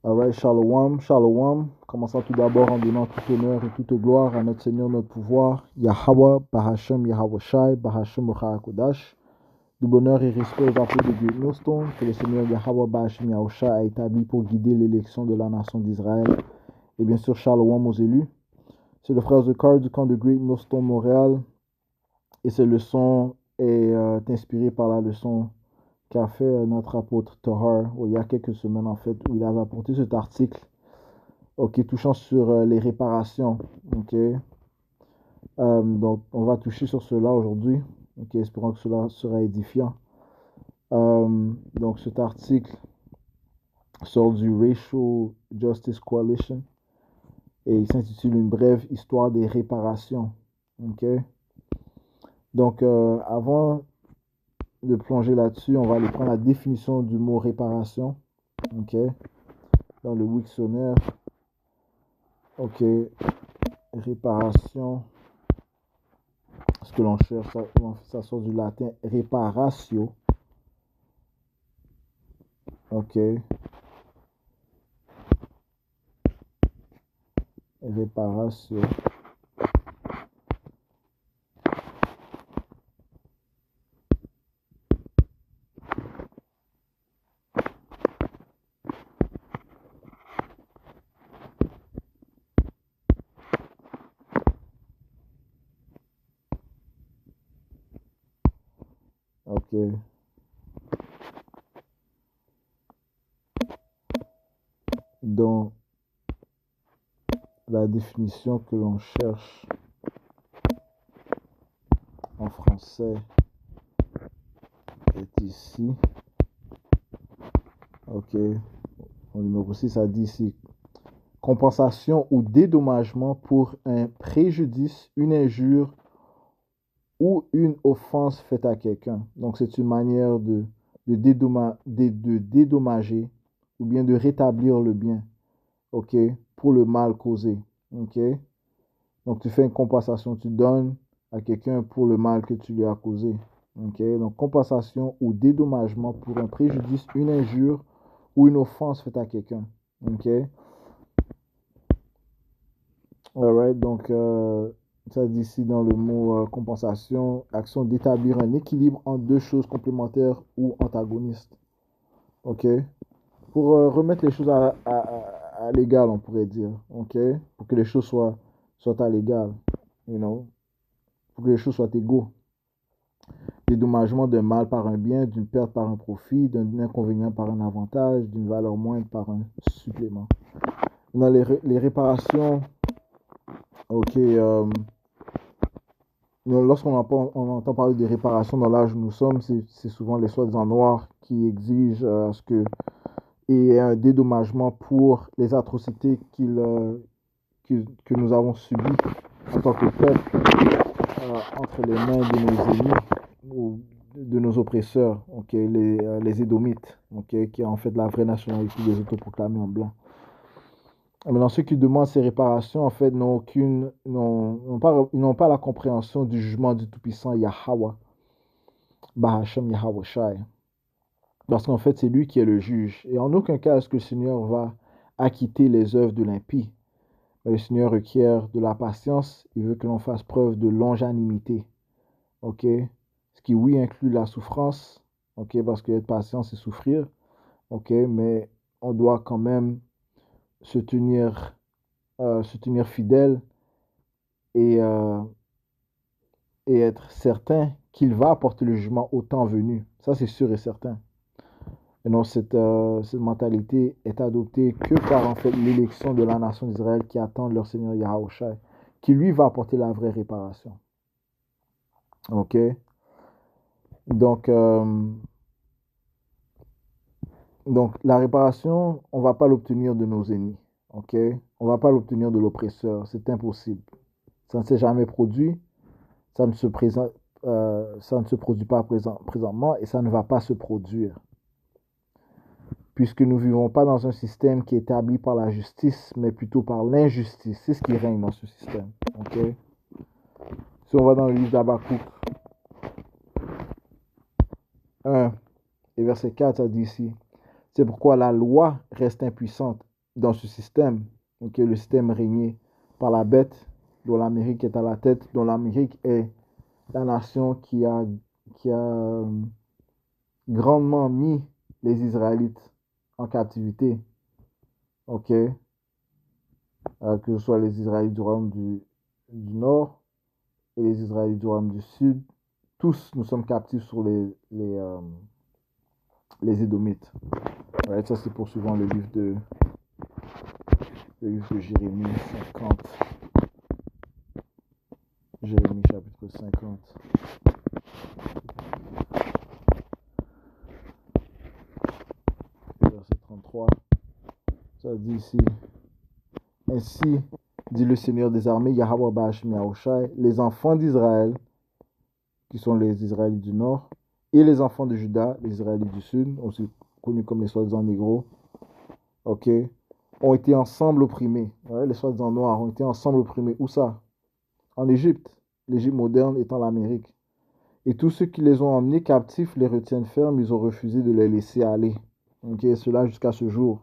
Alright, Shalom, Shalom. Commençons tout d'abord en donnant tout honneur et toute gloire à notre Seigneur, notre pouvoir, Yahweh, Bahashem, Yahweh Shai, Bahashem, Kodash. Double honneur et respect aux apôtres de Great Millstone, que le Seigneur Yahweh, Bahashem, Yahweh Shai a établi pour guider l'élection de la nation d'Israël. Et bien sûr, Shalom aux élus. C'est le frère Zekar du camp de Great Millstone, Montréal. Et cette leçon est inspirée par la leçon qu'a fait notre apôtre Tahar il y a quelques semaines en fait, où il avait apporté cet article touchant sur les réparations. Donc on va toucher sur cela aujourd'hui, espérons que cela sera édifiant. Donc cet article sort du Racial Justice Coalition et il s'intitule Une brève histoire des réparations. Donc avant de plonger là-dessus, on va aller prendre la définition du mot réparation. Dans le dictionnaire. Réparation. Ce que l'on cherche, ça sort du latin reparatio. Réparatio. Donc, la définition que l'on cherche en français est ici. Au numéro 6, ça dit ici compensation ou dédommagement pour un préjudice, une injure ou une offense faite à quelqu'un. Donc, c'est une manière de dédommager ou bien de rétablir le bien, pour le mal causé, Donc, tu fais une compensation, tu donnes à quelqu'un pour le mal que tu lui as causé, Donc, compensation ou dédommagement pour un préjudice, une injure ou une offense faite à quelqu'un, Alright, donc, ça dit ici dans le mot compensation, action d'établir un équilibre entre deux choses complémentaires ou antagonistes. Pour remettre les choses à l'égal, on pourrait dire. Pour que les choses soient à l'égal. Pour que les choses soient égaux. Dédommagement d'un mal par un bien, d'une perte par un profit, d'un inconvénient par un avantage, d'une valeur moindre par un supplément. Dans les réparations, lorsqu'on entend parler de réparation dans l'âge où nous sommes, c'est souvent les soi-disant noirs qui exigent ce que et un dédommagement pour les atrocités que nous avons subies en tant que peuple entre les mains de nos ennemis ou de nos oppresseurs, les Édomites, qui est en fait la vraie nationalité des autoproclamés en blanc. Maintenant, ceux qui demandent ces réparations, en fait, n'ont pas la compréhension du jugement du Tout-Puissant Yahweh, Bahashem Yahweh Shai. Parce qu'en fait, c'est lui qui est le juge. Et en aucun cas est-ce que le Seigneur va acquitter les œuvres de l'impie. Mais le Seigneur requiert de la patience. Il veut que l'on fasse preuve de longanimité. Ce qui, oui, inclut la souffrance. Parce que être patient, c'est souffrir. Mais on doit quand même se tenir fidèle et être certain qu'il va apporter le jugement au temps venu. Ça, c'est sûr et certain. Et non, cette mentalité est adoptée que par en fait l'élection de la nation d'Israël qui attend leur Seigneur Yahushua, qui lui va apporter la vraie réparation. Donc la réparation, on ne va pas l'obtenir de nos ennemis. On ne va pas l'obtenir de l'oppresseur. C'est impossible. Ça ne s'est jamais produit. Ça ne se produit pas présentement et ça ne va pas se produire. Puisque nous ne vivons pas dans un système qui est établi par la justice, mais plutôt par l'injustice. C'est ce qui règne dans ce système. Si on va dans le livre d'Habakkuk 1 et verset 4, ça dit ici, c'est pourquoi la loi reste impuissante dans ce système, ok, le système régné par la bête, dont l'Amérique est à la tête, dont l'Amérique est la nation qui a grandement mis les Israélites en captivité, ok, que ce soit les Israélites du royaume du Nord et les Israélites du royaume du Sud, tous nous sommes captifs sur les Édomites. Ouais, ça c'est poursuivant le livre de Jérémie 50. Jérémie chapitre 50. Verset 33. Ça dit ici. Ainsi dit le Seigneur des armées, Yahweh Ba'ashim Yahushai, les enfants d'Israël, qui sont les Israélites du Nord, et les enfants de Juda, les Israélites du Sud, aussi connus comme les soi-disant négros, ok, ont été ensemble opprimés. Ouais, les soi-disant noirs ont été ensemble opprimés. Où ça? En Égypte. L'Égypte moderne étant l'Amérique. Et tous ceux qui les ont emmenés captifs les retiennent fermes, ils ont refusé de les laisser aller. Ok, cela jusqu'à ce jour.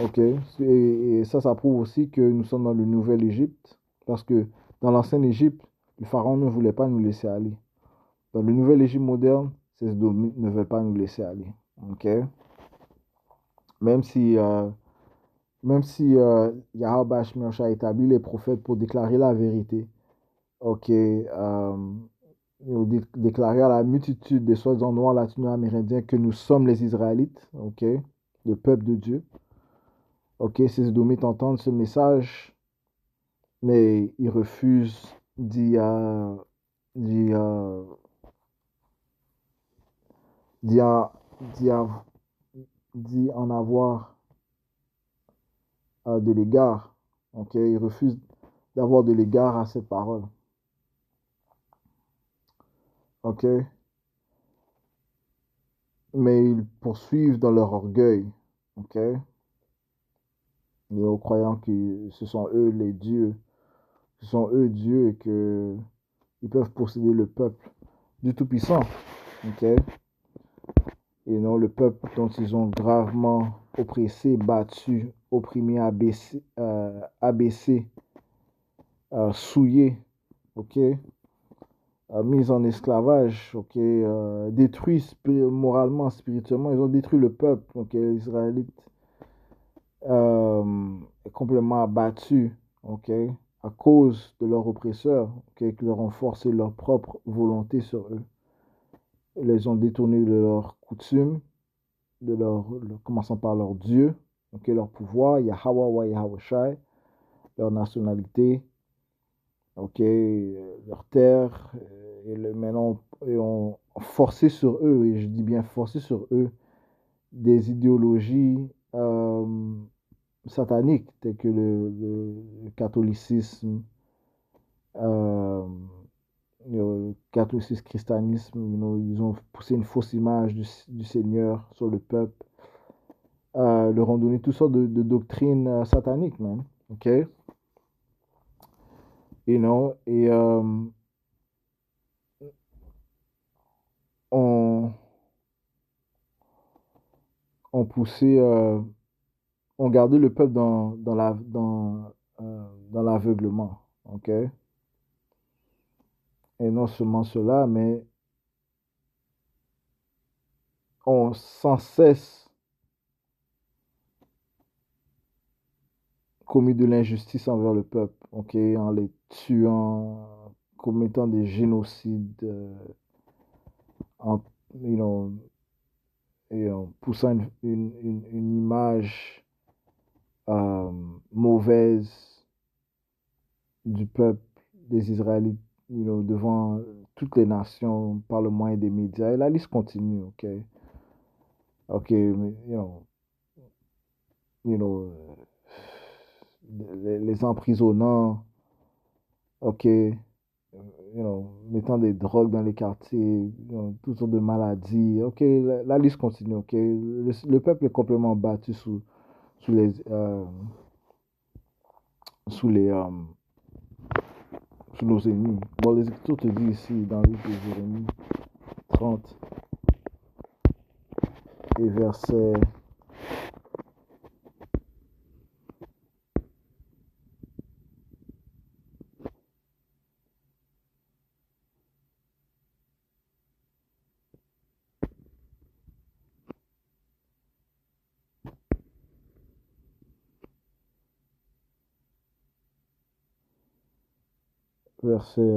Ok, et ça prouve aussi que nous sommes dans le nouvel Égypte, parce que dans l'ancienne Égypte, le pharaon ne voulait pas nous laisser aller. Dans le nouvel Égypte moderne, ces Édomites ne veulent pas nous laisser aller. Ok, même si Yahweh Bashmiach a établi les prophètes pour déclarer la vérité, ok, déclarer à la multitude des soi-disant noirs latino-amérindiens que nous sommes les Israélites, ok, le peuple de Dieu. Ok, ces Édomites entendent ce message, mais ils refusent d'y, d'y, d'y, d'y en avoir de l'égard. Ok, ils refusent d'avoir de l'égard à cette parole. Ok, mais ils poursuivent dans leur orgueil. Ok, et en croyant que ce sont eux les dieux, ce sont eux Dieu et que ils peuvent posséder le peuple du Tout-Puissant. Ok, et non le peuple dont ils ont gravement oppressé, battu, opprimé, abaissé, souillé, ok, mis en esclavage, ok, détruit moralement, spirituellement, ils ont détruit le peuple, ok, les Israélites, complètement abattus, ok, à cause de leurs oppresseurs, ok, qui leur ont forcé leur propre volonté sur eux. Ils les ont détournés de leurs coutumes, commençant par leur Dieu, ok, leur pouvoir, Yahweh wa Yahweh Shai, leur nationalité, ok, leur terre, maintenant, et ont forcé sur eux, et je dis bien forcé sur eux, des idéologies sataniques, telles que le catholicisme, euh, le catholicisme, christianisme, ils ont poussé une fausse image du Seigneur sur le peuple, leur ont donné toutes sortes de doctrines sataniques, man. Ok? Et ont, ont poussé, ont gardé le peuple dans l'aveuglement. Ok? Et non seulement cela, mais ont sans cesse commis de l'injustice envers le peuple, ok, en les tuant, commettant des génocides, en, you know, et en poussant une image mauvaise du peuple des Israélites, devant toutes les nations par le moyen des médias. Et la liste continue, ok, mais, you know, les emprisonnant, ok, mettant des drogues dans les quartiers, toutes sortes de maladies. Ok, la liste continue. Ok, le peuple est complètement battu sous les, sous les, sous nos ennemis. Bon, les Écritures te disent ici dans le livre de Jérémie 30 et verset verset,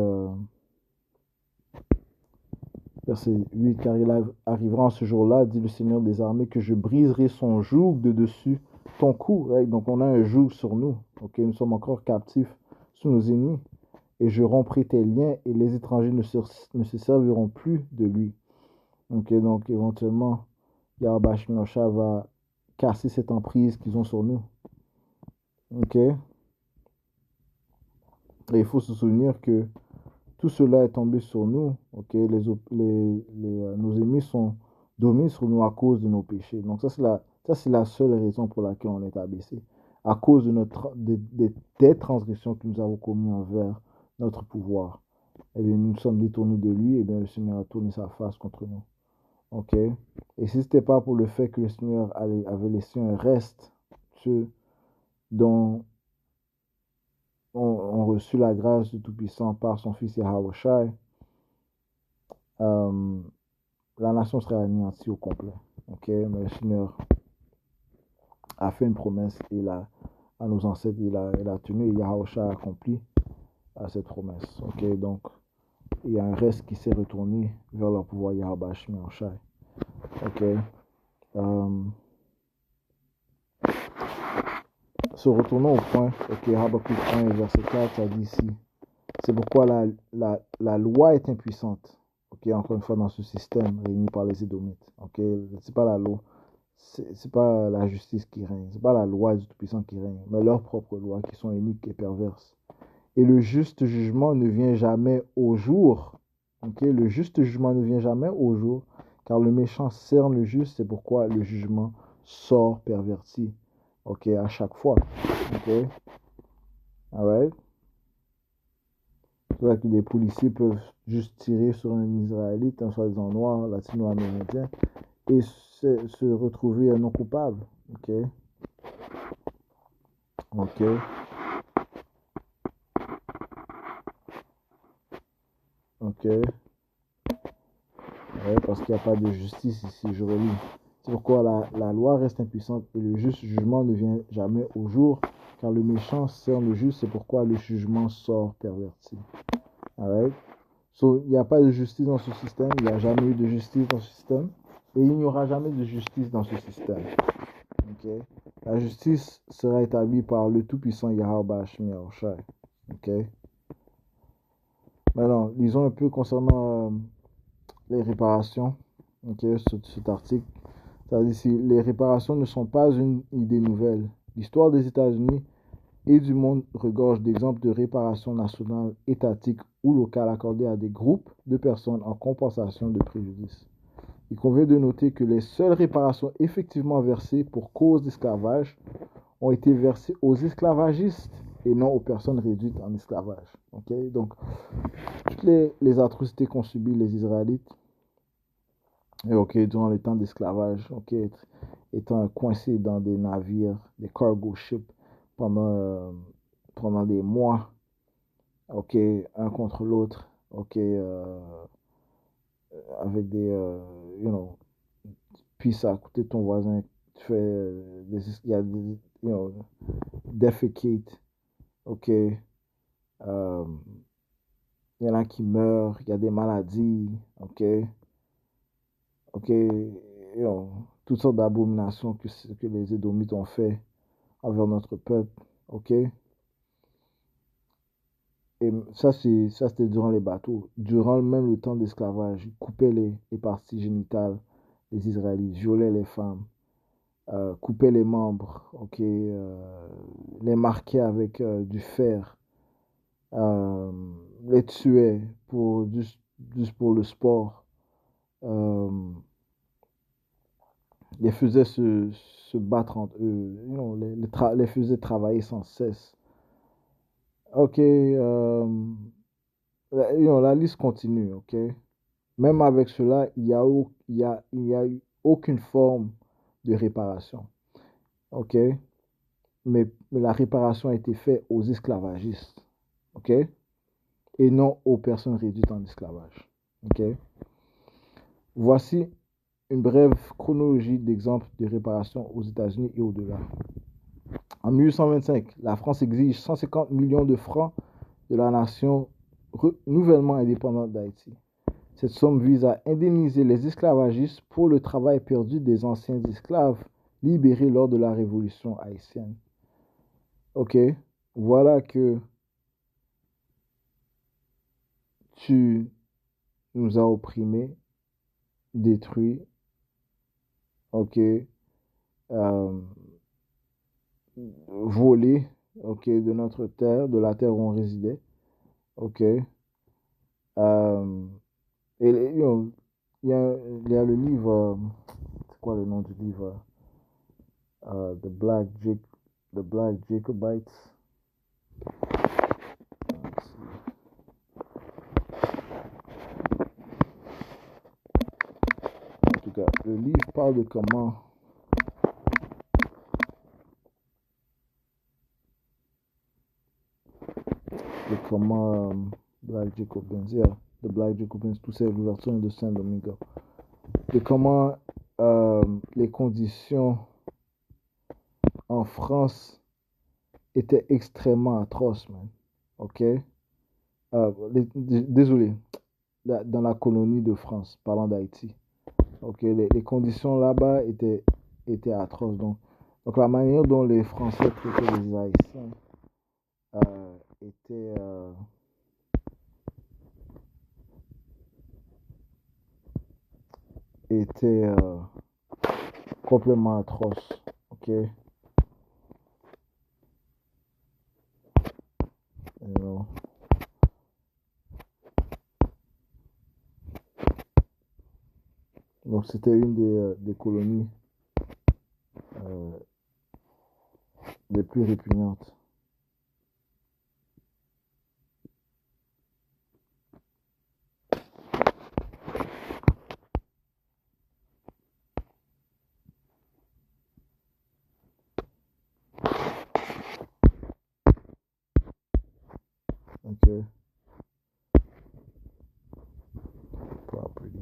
verset 8, car il arrivera en ce jour-là, dit le Seigneur des armées, que je briserai son joug de dessus ton cou. Right? Donc on a un joug sur nous. Okay? Nous sommes encore captifs sous nos ennemis. Et je romprai tes liens et les étrangers ne se serviront plus de lui. Okay? Donc éventuellement, Yahweh Sheminoshah va casser cette emprise qu'ils ont sur nous. Okay? Et il faut se souvenir que tout cela est tombé sur nous. Okay? Nos ennemis sont dominés sur nous à cause de nos péchés. Donc ça, c'est la seule raison pour laquelle on est abaissé. À cause de des transgressions que nous avons commises envers notre pouvoir. Eh bien, nous sommes détournés de lui, et bien, le Seigneur a tourné sa face contre nous. OK? Et si ce n'était pas pour le fait que le Seigneur avait laissé un reste, ceux dont ont reçu la grâce du Tout-Puissant par son Fils Yahweh Shai, la nation serait anéantie au complet. OK? Mais le Seigneur a fait une promesse à nos ancêtres, il a tenu, et Yahweh Shai a accompli cette promesse. OK? Donc, il y a un reste qui s'est retourné vers leur pouvoir Yahweh Shai. OK? Se retournons au point, ok, Habakkuk 1, verset 4, ça dit ici, c'est pourquoi la loi est impuissante, ok, encore une fois dans ce système réuni par les Édomites, ok, c'est pas la loi, c'est pas la justice qui règne, c'est pas la loi du Tout-Puissant qui règne, mais leurs propres lois qui sont iniques et perverses. Et le juste jugement ne vient jamais au jour, ok, le juste jugement ne vient jamais au jour, car le méchant cerne le juste, c'est pourquoi le jugement sort perverti. OK, à chaque fois. OK. Alright. C'est vrai que des policiers peuvent juste tirer sur un Israélite, un soi-disant noir, latino-américain, et se retrouver non coupable. OK. OK. OK. Ouais, parce qu'il n'y a pas de justice ici, je relis. C'est pourquoi la loi reste impuissante et le juste jugement ne vient jamais au jour, car le méchant cerne le juste, c'est pourquoi le jugement sort perverti. Alright. So, il n'y a pas de justice dans ce système, il n'y a jamais eu de justice dans ce système, et il n'y aura jamais de justice dans ce système. Okay? La justice sera établie par le tout-puissant Yahweh Shai. Okay? Maintenant, lisons un peu concernant les réparations. Okay? Cet article. Ça dit ici, les réparations ne sont pas une idée nouvelle. L'histoire des États-Unis et du monde regorge d'exemples de réparations nationales, étatiques ou locales accordées à des groupes de personnes en compensation de préjudices. Il convient de noter que les seules réparations effectivement versées pour cause d'esclavage ont été versées aux esclavagistes et non aux personnes réduites en esclavage. Okay? Donc, toutes les atrocités qu'ont subies les Israélites durant le temps d'esclavage, étant coincés dans des navires, des cargo ships, pendant des mois, un contre l'autre, avec des, puis ça a coûté ton voisin, tu fais, il y a des, defecate, il y en a qui meurent, il y a des maladies, toutes sortes d'abominations que les Édomites ont fait envers notre peuple, Et ça, c'était durant les bateaux. Durant même le temps d'esclavage, ils coupaient les parties génitales des Israélites, violaient les femmes, coupaient les membres, les marquaient avec du fer, les tuaient juste pour le sport, les faisaient se battre entre eux, les faisaient travailler sans cesse. La liste continue, Même avec cela, il y a eu aucune forme de réparation, Mais la réparation a été faite aux esclavagistes, Et non aux personnes réduites en esclavage, Voici une brève chronologie d'exemples de réparation aux États-Unis et au-delà. En 1825, la France exige 150 millions de francs de la nation nouvellement indépendante d'Haïti. Cette somme vise à indemniser les esclavagistes pour le travail perdu des anciens esclaves libérés lors de la Révolution haïtienne. Ok, voilà que tu nous as opprimés, détruits, ok, euh, volés, ok, de notre terre, de la terre où on résidait, ok. Euh, et il y a le livre, c'est quoi le nom du livre? The Black Jacobites. En tout cas, le livre parle de comment Black Jacobins, yeah, the Black Jacobins poussaient l'ouverture de Saint-Domingue, de comment les conditions en France étaient extrêmement atroces, man. Ok? Désolé, dans la colonie de France, parlant d'Haïti. Ok, les conditions là-bas étaient atroces. Donc la manière dont les Français traitaient les Haïtiens était, était complètement atroce. Ok, you know. Donc c'était une des colonies euh, les plus répugnantes. Ok, property.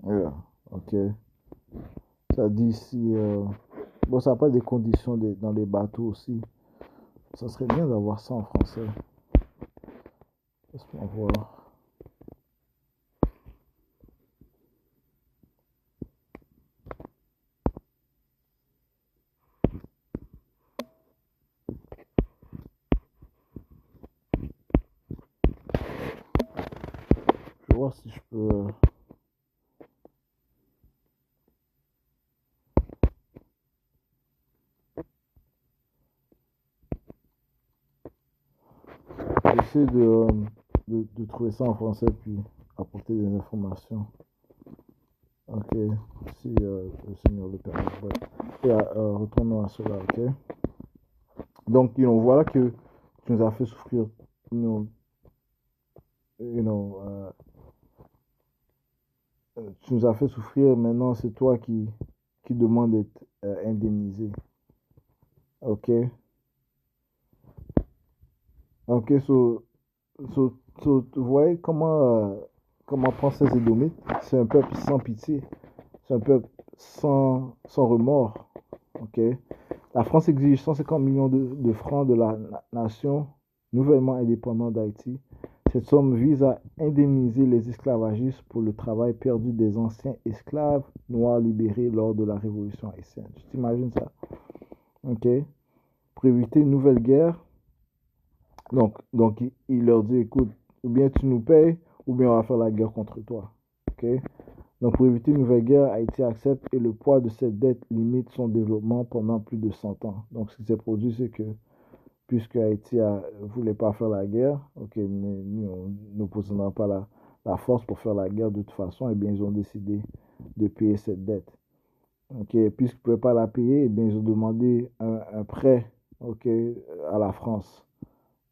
Yeah, ok. Ça dit si. Bon, ça n'a pas des conditions dans les bateaux aussi. Ça serait bien d'avoir ça en français. Laisse-moi voir. Je vais voir si je peux. J'essaie de trouver ça en français puis apporter des informations. Ok, si le Seigneur le permet. Et retournons à cela, ok? Donc, voilà que tu nous as fait souffrir, you know, you know, tu nous as fait souffrir, maintenant c'est toi qui demande d'être indemnisé. Ok? Ok, vous voyez comment pensent ces Édomites? C'est un peuple sans pitié, c'est un peuple sans remords. Ok? La France exige 150 millions de francs de la nation nouvellement indépendante d'Haïti. Cette somme vise à indemniser les esclavagistes pour le travail perdu des anciens esclaves noirs libérés lors de la Révolution haïtienne. Tu t'imagines ça? Ok? Pour éviter une nouvelle guerre, donc il leur dit, écoute, ou bien tu nous payes, ou bien on va faire la guerre contre toi. Ok? Donc pour éviter une nouvelle guerre, Haïti accepte et le poids de cette dette limite son développement pendant plus de 100 ans. Donc ce qui s'est produit, c'est que puisque Haïti ne voulait pas faire la guerre, ok, nous on n'opposera pas la force pour faire la guerre de toute façon, et bien ils ont décidé de payer cette dette. Ok, puisqu'ils ne pouvaient pas la payer, et bien ils ont demandé un prêt, ok, à la France.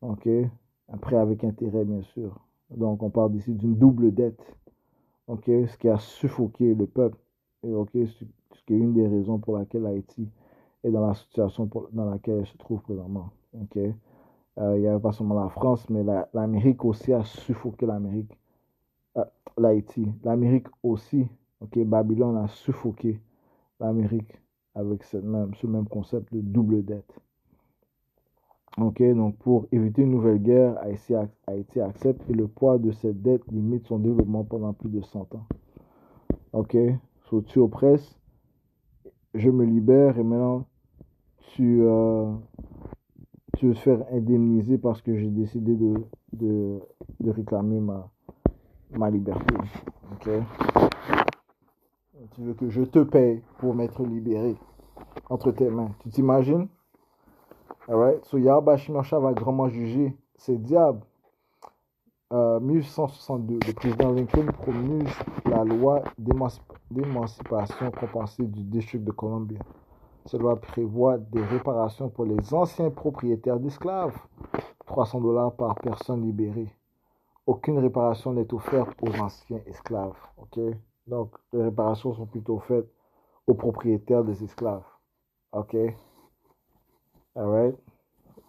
Ok, un prêt avec intérêt bien sûr. Donc on parle ici d'une double dette. Ok, ce qui a suffoqué le peuple. Et ok, ce qui est une des raisons pour laquelle Haïti est dans la situation dans laquelle elle se trouve présentement. Ok, Il n'y avait pas seulement la France, mais l'Amérique aussi a suffoqué l'Haïti. L'Amérique aussi, ok, Babylone a suffoqué l'Amérique avec ce même concept de double dette. Ok, donc pour éviter une nouvelle guerre, Haïti accepte et le poids de cette dette limite son développement pendant plus de 100 ans. Ok, so, tu oppresses, je me libère et maintenant tu, euh, tu veux te faire indemniser parce que j'ai décidé de réclamer ma liberté. Ok, tu veux que je te paye pour m'être libéré entre tes mains. Tu t'imagines? Alright, so Yahweh Shimosha va grandement juger ces diables. 1862, le président Lincoln promulgue la loi d'émancipation compensée du District de Columbia. Cette loi prévoit des réparations pour les anciens propriétaires d'esclaves, 300 $ par personne libérée. Aucune réparation n'est offerte aux anciens esclaves. Ok, donc les réparations sont plutôt faites aux propriétaires des esclaves. Ok, alright.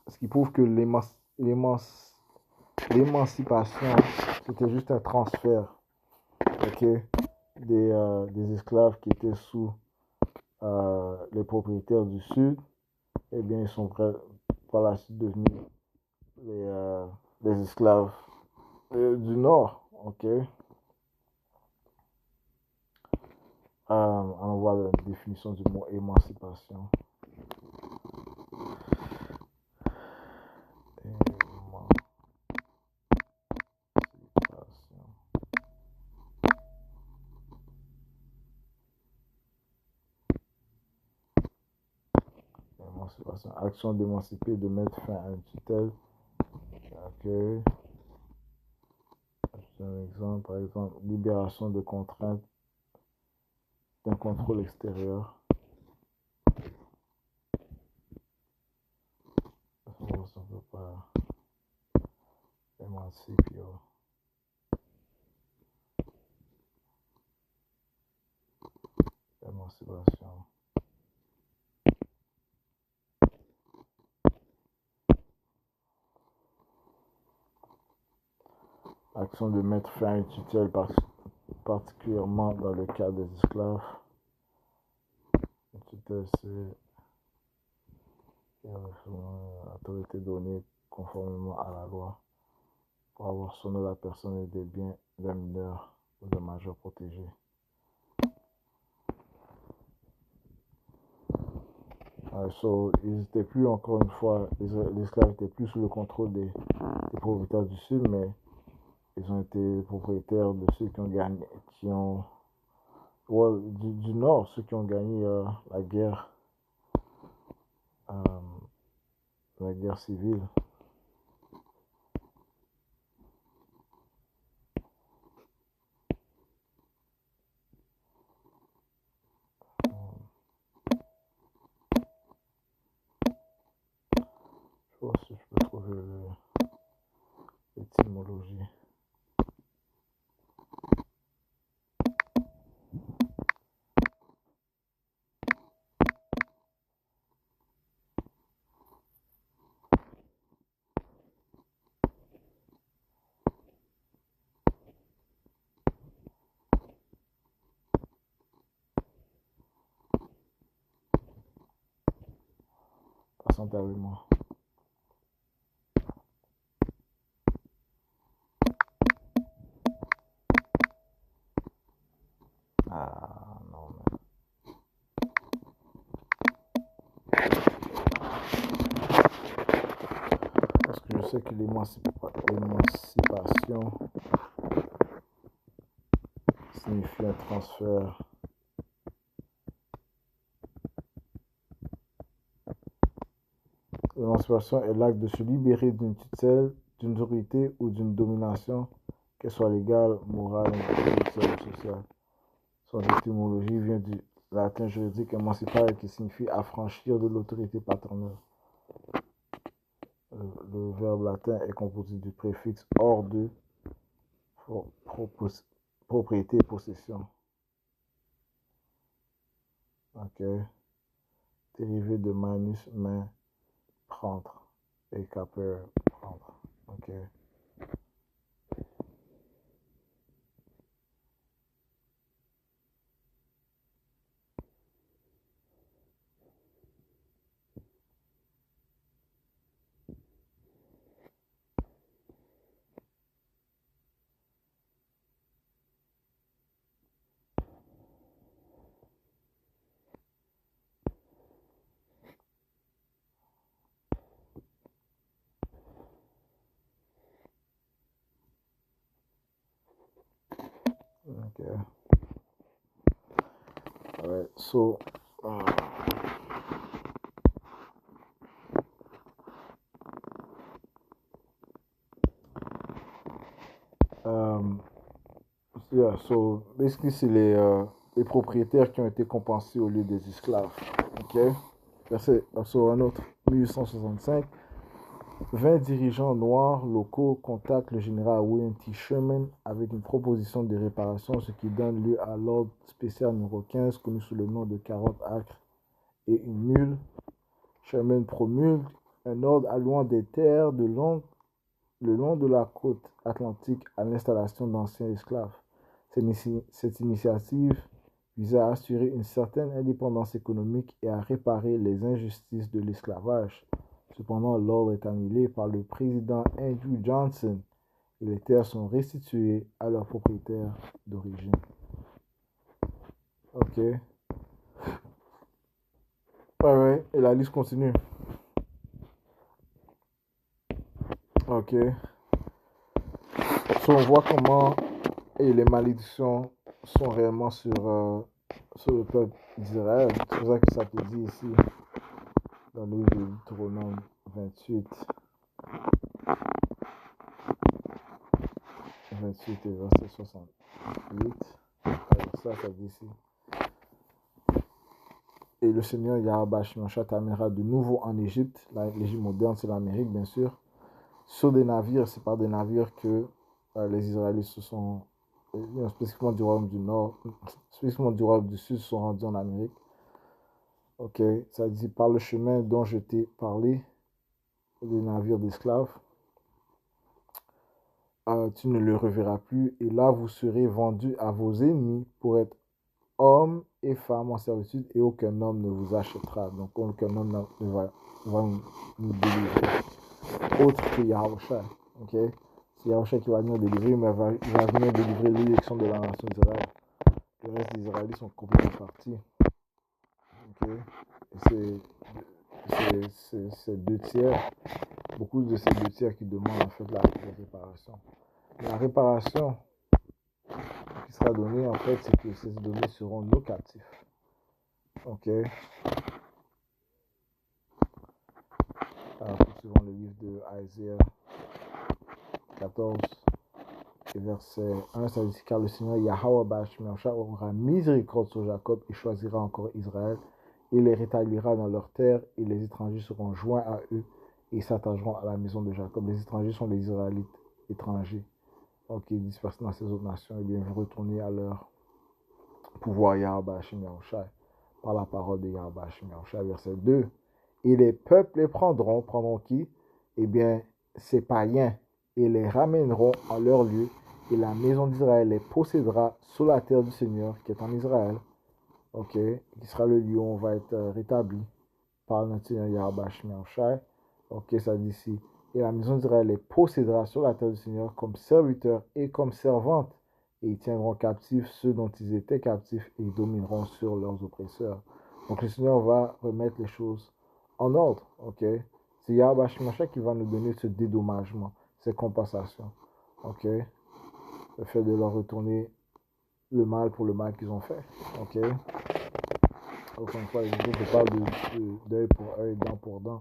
Ce qui prouve que l'émancipation, c'était juste un transfert, ok, des esclaves qui étaient sous les propriétaires du Sud. Eh bien, ils sont par la suite devenus les esclaves du Nord, ok. On voit la définition du mot émancipation. Émancipation. Action d'émanciper, de mettre fin à une tutelle. Ok. Un exemple, par exemple, libération de contraintes d'un contrôle extérieur. On ne peut pas émanciper. Émancipation. Action de mettre fin à une tutelle, particulièrement dans le cas des esclaves. Une tutelle, c'est l'autorité donnée conformément à la loi pour avoir soin de la personne et des biens d'un mineur ou d'un majeur protégé. Ils étaient plus, encore une fois, les esclaves étaient plus sous le contrôle des propriétaires du Sud, mais ils ont été propriétaires de ceux qui ont gagné, du Nord, ceux qui ont gagné euh, la guerre civile. Je vois si je peux trouver l'étymologie. Patiente avec moi. Ah non, mais... Parce que je sais que l'émancipation signifie un transfert. L'émancipation est l'acte de se libérer d'une tutelle, d'une autorité ou d'une domination, qu'elle soit légale, morale, intellectuelle ou sociale. Son étymologie vient du latin juridique émancipare qui signifie affranchir de l'autorité paternelle. Le verbe latin est composé du préfixe hors de propriété et possession. Ok. Dérivé de manus, main, prendre. et qu'elle peut prendre. Ok. Ok. Alright. So, um, yeah, so basically, c'est les propriétaires qui ont été compensés au lieu des esclaves. Ok. Verset, so, un autre, 1865. 20 dirigeants noirs locaux contactent le général William T. Sherman avec une proposition de réparation, ce qui donne lieu à l'ordre spécial numéro 15, connu sous le nom de 40 acres et une mule. Sherman promulgue un ordre allouant des terres le long de la côte atlantique à l'installation d'anciens esclaves. Cette initiative visait à assurer une certaine indépendance économique et à réparer les injustices de l'esclavage. Cependant, l'ordre est annulé par le président Andrew Johnson et les terres sont restituées à leurs propriétaires d'origine. Ok. Alright, et la liste continue. Ok. So, on voit comment les malédictions sont réellement sur le peuple d'Israël. C'est pour ça que ça te dit ici, dans le livre de Deutéronome 28, 28 et verset 68. Alors ça dit ici. Et le Seigneur Yahweh Shemashah t'amènera de nouveau en Égypte. L'Égypte moderne, c'est l'Amérique, bien sûr. Sur des navires, c'est par des navires que les Israélites se sont, spécifiquement du royaume du Nord, spécifiquement du royaume du Sud, se sont rendus en Amérique. Ok, ça dit par le chemin dont je t'ai parlé, des navires d'esclaves, tu ne le reverras plus, et là vous serez vendus à vos ennemis pour être hommes et femmes en servitude, et aucun homme ne vous achètera. Donc aucun homme ne va nous délivrer, autre que Yahushua. Ok, c'est Yahushua qui va venir délivrer, mais il va venir délivrer l'élection de la nation d'Israël. Le reste des Israélites sont complètement partis. Ok, et c'est 2 tiers, beaucoup de ces 2 tiers qui demandent en fait la réparation. La réparation qui sera donnée en fait, c'est que ces données seront nos captifs. Ok. Alors, poursuivons le livre de Isaiah 14 et verset 1, ça dit car le Seigneur Yahweh Bashmiachah aura miséricorde sur Jacob et choisira encore Israël. Il les rétablira dans leur terre et les étrangers seront joints à eux et s'attacheront à la maison de Jacob. Les étrangers sont les Israélites étrangers. Donc, dispersés dans ces autres nations, et bien retourner à leur pouvoir Yahweh Hashem Yahushai par la parole de Yahweh Hashem Yahushai. Verset 2. Et les peuples les prendront qui? Eh bien, ces païens, et les ramèneront en leur lieu, et la maison d'Israël les possédera sur la terre du Seigneur qui est en Israël. Ok, qui sera le lieu où on va être rétabli par notre Seigneur Yahweh Hashem Yahushai. Ok, ça dit ici. Et la maison d'Israël les possédera sur la terre du Seigneur comme serviteurs et comme servantes. Et ils tiendront captifs ceux dont ils étaient captifs et ils domineront sur leurs oppresseurs. Donc le Seigneur va remettre les choses en ordre. Ok, c'est Yahweh Hashem qui va nous donner ce dédommagement, ces compensations. Ok, le fait de leur retourner le mal pour le mal qu'ils ont fait. Ok, encore une fois, je parle d'œil pour œil, dent pour dent.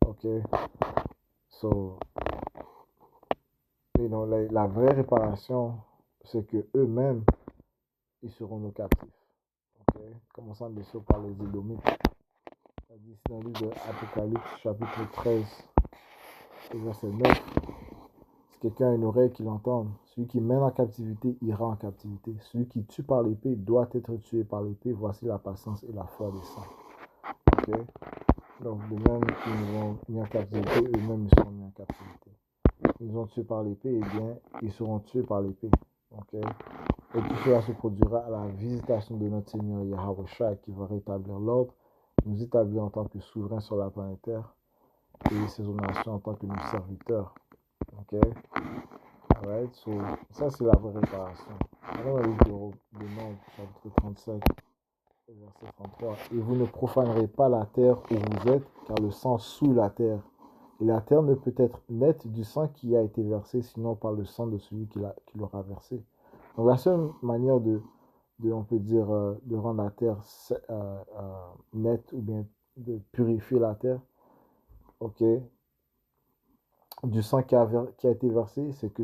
Ok, so, la vraie réparation, c'est que eux-mêmes, ils seront nos captifs. Ok, commençons bien sûr par les Édomites. Ça dit ici dans le livre de Apocalypse, chapitre 13, verset 9. Si quelqu'un a une oreille qui l'entende, celui qui mène en captivité ira en captivité. Celui qui tue par l'épée doit être tué par l'épée. Voici la patience et la foi des saints. Ok, Donc, de même qu'ils nous ont mis en captivité, eux-mêmes ils seront mis en captivité. Ils ont tué par l'épée, eh bien, ils seront tués par l'épée. Ok? Et tout cela se produira à la visitation de notre Seigneur Yahweh Shai qui va rétablir l'ordre, nous établir en tant que souverains sur la planète Terre et ses nations en tant que nos serviteurs. Ok? Alright, so, ça c'est la vraie réparation. Allons au livre de Nombres, chapitre 35, verset 33. Et vous ne profanerez pas la terre où vous êtes, car le sang souille la terre. Et la terre ne peut être nette du sang qui a été versé, sinon par le sang de celui qui l'aura versé. Donc la seule manière on peut dire, de rendre la terre nette ou bien de purifier la terre, ok, du sang qui a été versé, c'est que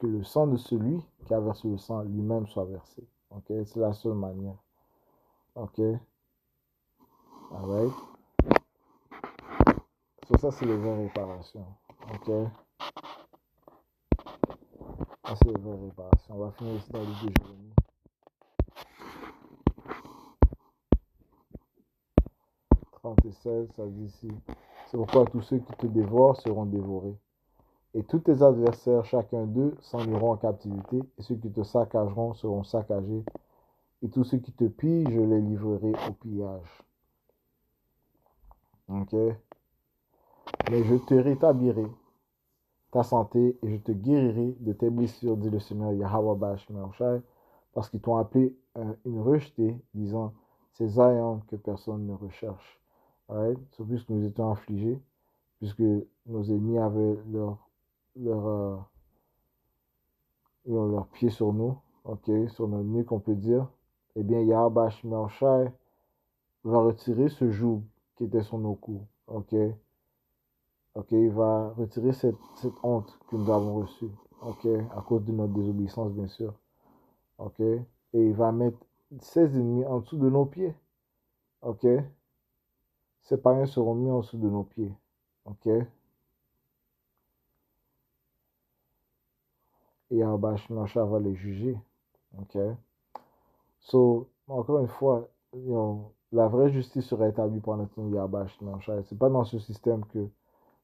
le sang de celui qui a versé le sang lui-même soit versé. Ok, c'est la seule manière. Ok, alright. So ça c'est les vraies réparations. Ok, ça c'est les vraies réparations. On va finir ici dans le 2 Jérémie 30 et 16, ça dit ici. C'est pourquoi tous ceux qui te dévorent seront dévorés. Et tous tes adversaires, chacun d'eux, s'en iront en captivité, et ceux qui te saccageront seront saccagés, et tous ceux qui te pillent, je les livrerai au pillage. Ok? Mais je te rétablirai ta santé, et je te guérirai de tes blessures, dit le Seigneur Yahweh Bashmershai, parce qu'ils t'ont appelé une rejetée, disant, c'est Zion que personne ne recherche. Alright? So, puisque nous étions affligés, puisque nos ennemis avaient leur pieds sur nous, ok, sur nos nuques, on peut dire, eh bien, Yahweh Shai va retirer ce joug qui était sur nos coups, ok, ok, il va retirer cette honte que nous avons reçue, ok, à cause de notre désobéissance, bien sûr, ok, et il va mettre ses ennemis en dessous de nos pieds, ok, ses païens seront mis en dessous de nos pieds, ok, et Yahweh Shai va les juger, ok. So, encore une fois, la vraie justice sera établie par notre Seigneur Yahweh Shai. Ce n'est pas dans ce système que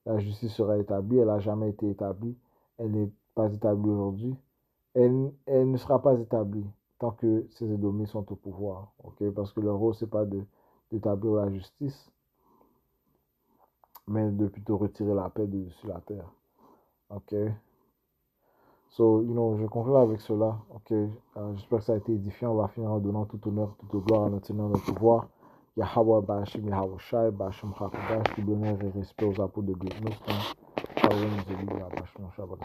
la justice sera établie. Elle n'a jamais été établie. Elle n'est pas établie aujourd'hui. Elle ne sera pas établie tant que ces Édomites sont au pouvoir. Okay? Parce que leur rôle, ce n'est pas d'établir la justice, mais de plutôt retirer la paix de dessus la terre. Ok? So, je conclue avec cela. Ok, j'espère que ça a été édifiant. On va finir en donnant tout honneur, toute gloire à notre Seigneur, notre pouvoir. Yahweh, Bashim, Yahweh Shai, Bashim, Chakodash, tout bonheur et respect aux apôtres de Great Nostrum. Shalom, Zélie, Bashim, Shabbat.